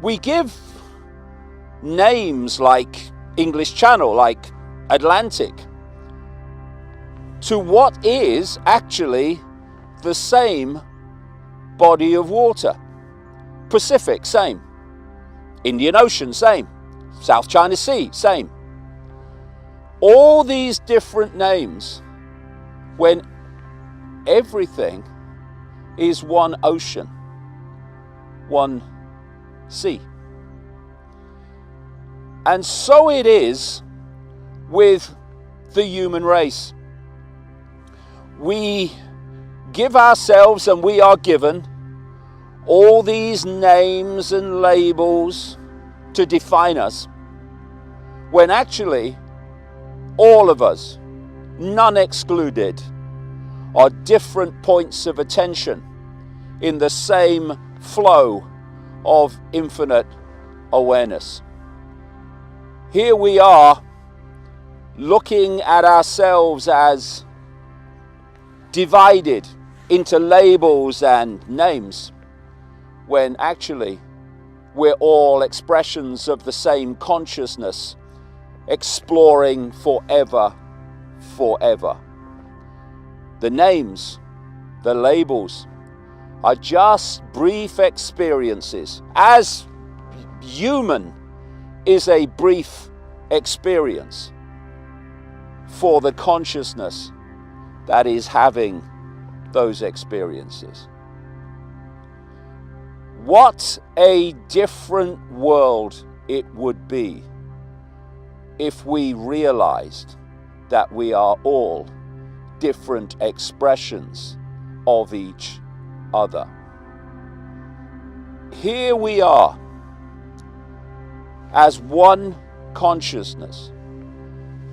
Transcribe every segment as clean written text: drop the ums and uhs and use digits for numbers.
We give names like English Channel, like Atlantic, to what is actually the same body of water. Pacific, same. Indian Ocean, same. South China Sea, same. All these different names when everything is one ocean, one sea. And so it is with the human race. We give ourselves, and we are given, all these names and labels to define us, when actually all of us, none excluded, are different points of attention in the same flow of infinite awareness. Here we are looking at ourselves as divided into labels and names, when actually we're all expressions of the same consciousness, exploring forever. The names, the labels, are just brief experiences, as human is a brief experience for the consciousness that is having those experiences. What a different world it would be if we realized that we are all different expressions of each other. Here we are as one consciousness,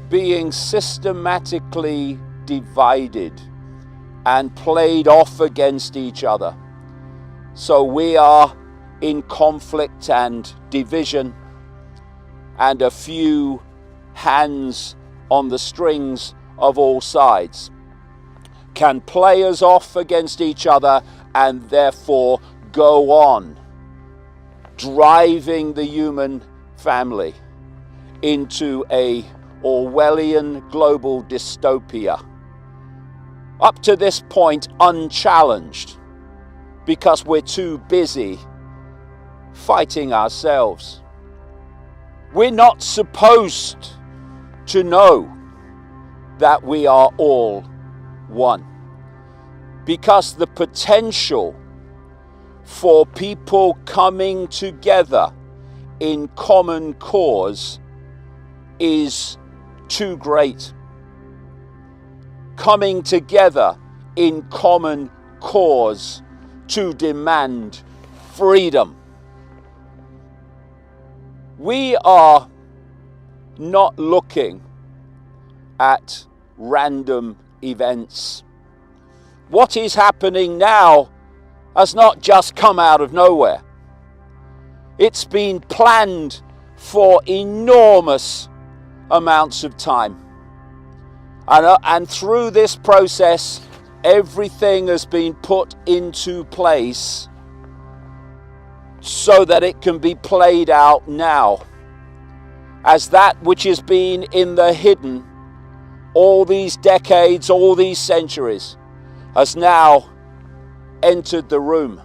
being systematically divided and played off against each other. So we are in conflict and division, and a few hands on the strings of all sides can play us off against each other, and therefore go on driving the human family into a Orwellian global dystopia, up to this point unchallenged, because we're too busy fighting ourselves. We're not supposed to know that we are all one, because the potential for people coming together in common cause is too great. Coming together in common cause to demand freedom. We are not looking at random events. What is happening now has not just come out of nowhere. It's been planned for enormous amounts of time. And through this process, everything has been put into place so that it can be played out now, as that which has been in the hidden all these decades, all these centuries, has now entered the room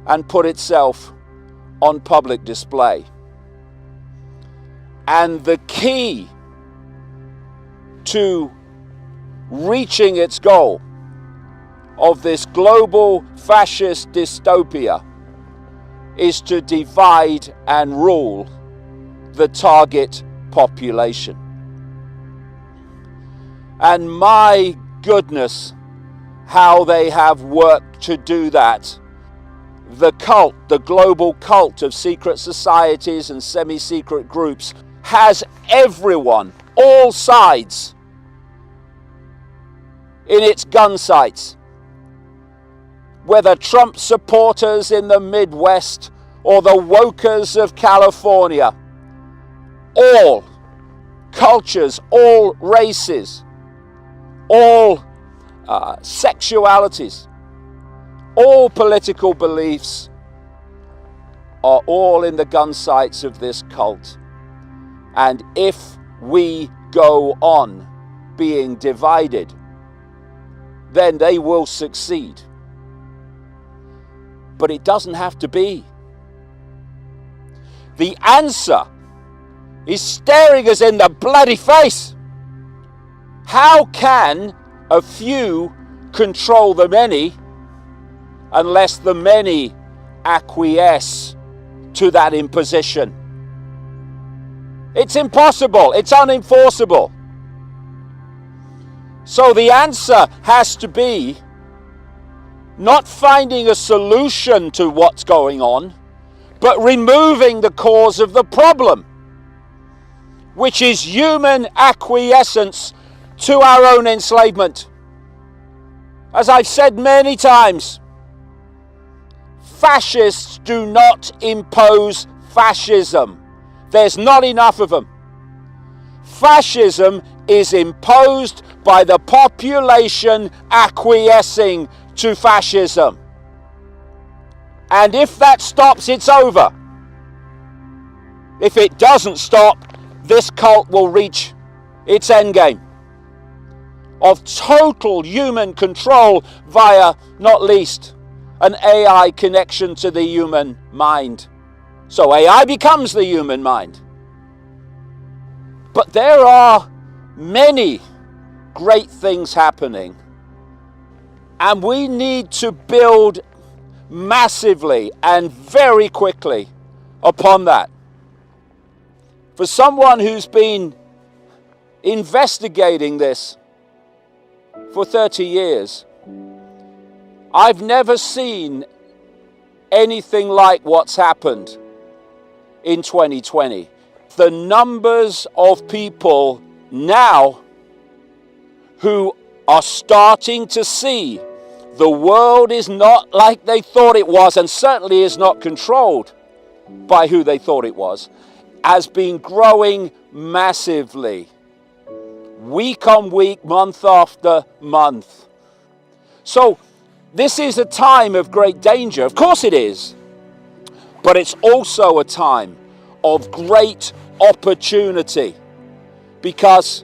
and put itself on public display. And the key to reaching its goal of this global fascist dystopia is to divide and rule the target population. And my goodness, how they have worked to do that. The cult, the global cult of secret societies and semi-secret groups, has everyone, all sides, in its gun sights. Whether Trump supporters in the Midwest or the wokers of California, all cultures, all races, all sexualities, all political beliefs, are all in the gun sights of this cult. And if we go on being divided, then they will succeed. But it doesn't have to be. The answer is staring us in the bloody face. How can a few control the many unless the many acquiesce to that imposition? It's impossible. It's unenforceable. So the answer has to be not finding a solution to what's going on, but removing the cause of the problem, which is human acquiescence to our own enslavement. As I've said many times, fascists do not impose fascism. There's not enough of them. Fascism is imposed by the population acquiescing to fascism. And if that stops, it's over. If it doesn't stop, this cult will reach its endgame of total human control via, not least, an AI connection to the human mind. So AI becomes the human mind. But there are many great things happening, and we need to build massively and very quickly upon that. For someone who's been investigating this for 30 years, I've never seen anything like what's happened in 2020. The numbers of people now who are starting to see the world is not like they thought it was, and certainly is not controlled by who they thought it was, has been growing massively, week on week, month after month. So this is a time of great danger. Of course it is. But it's also a time of great opportunity, because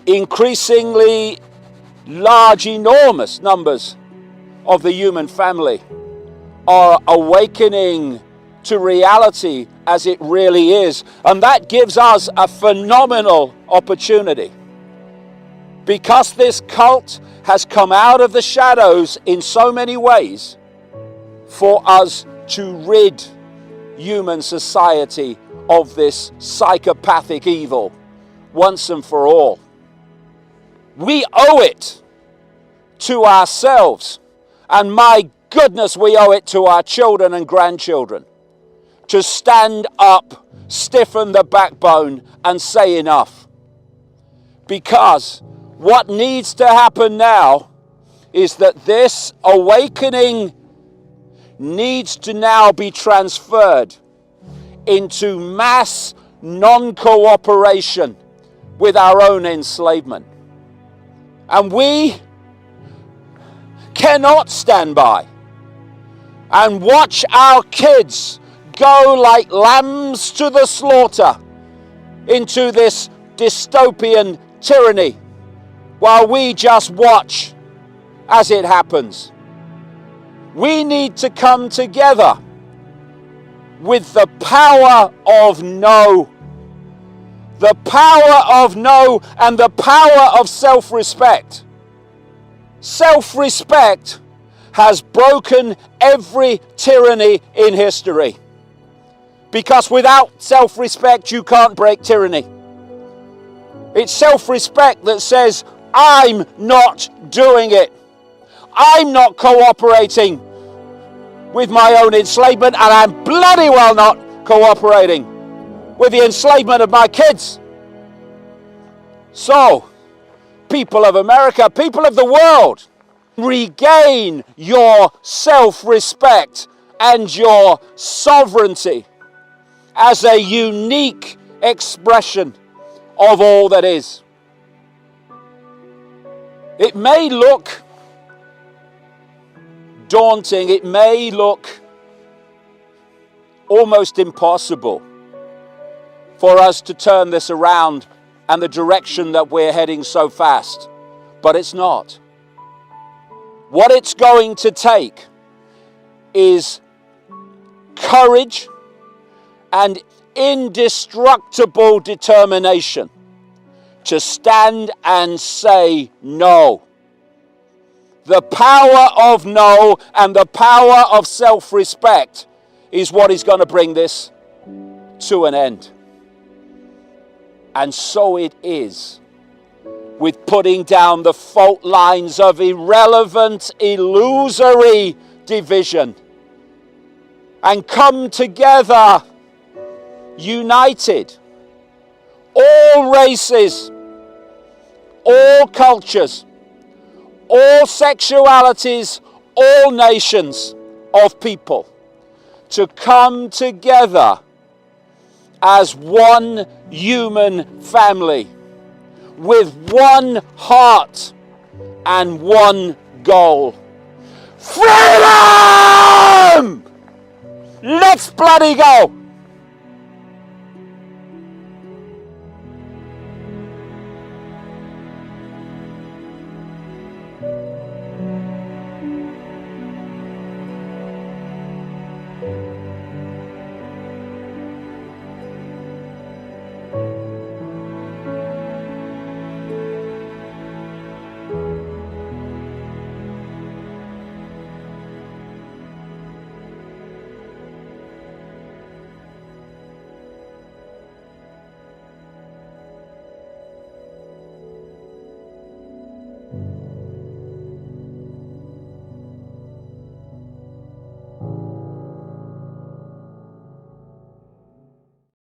increasingly large, enormous numbers of the human family are awakening to reality as it really is. And that gives us a phenomenal opportunity, because this cult has come out of the shadows in so many ways, for us to rid human society of this psychopathic evil once and for all. We owe it to ourselves, and my goodness, we owe it to our children and grandchildren, to stand up, stiffen the backbone, and say enough. Because what needs to happen now is that this awakening needs to now be transferred into mass non-cooperation with our own enslavement. And we cannot stand by and watch our kids go like lambs to the slaughter into this dystopian tyranny, while we just watch as it happens. We need to come together with the power of no. The power of no, and the power of self-respect. Self-respect has broken every tyranny in history. Because without self-respect, you can't break tyranny. It's self-respect that says, I'm not doing it. I'm not cooperating with my own enslavement, and I'm bloody well not cooperating with the enslavement of my kids. So, people of America, people of the world, regain your self-respect and your sovereignty as a unique expression of all that is. It may look daunting, it may look almost impossible for us to turn this around and the direction that we're heading so fast. But it's not. What it's going to take is courage and indestructible determination to stand and say no. The power of no and the power of self-respect is what is going to bring this to an end. And so it is with putting down the fault lines of irrelevant, illusory division and come together united, all races, all cultures, all sexualities, all nations of people, to come together as one human family with one heart and one goal. Freedom! Let's bloody go!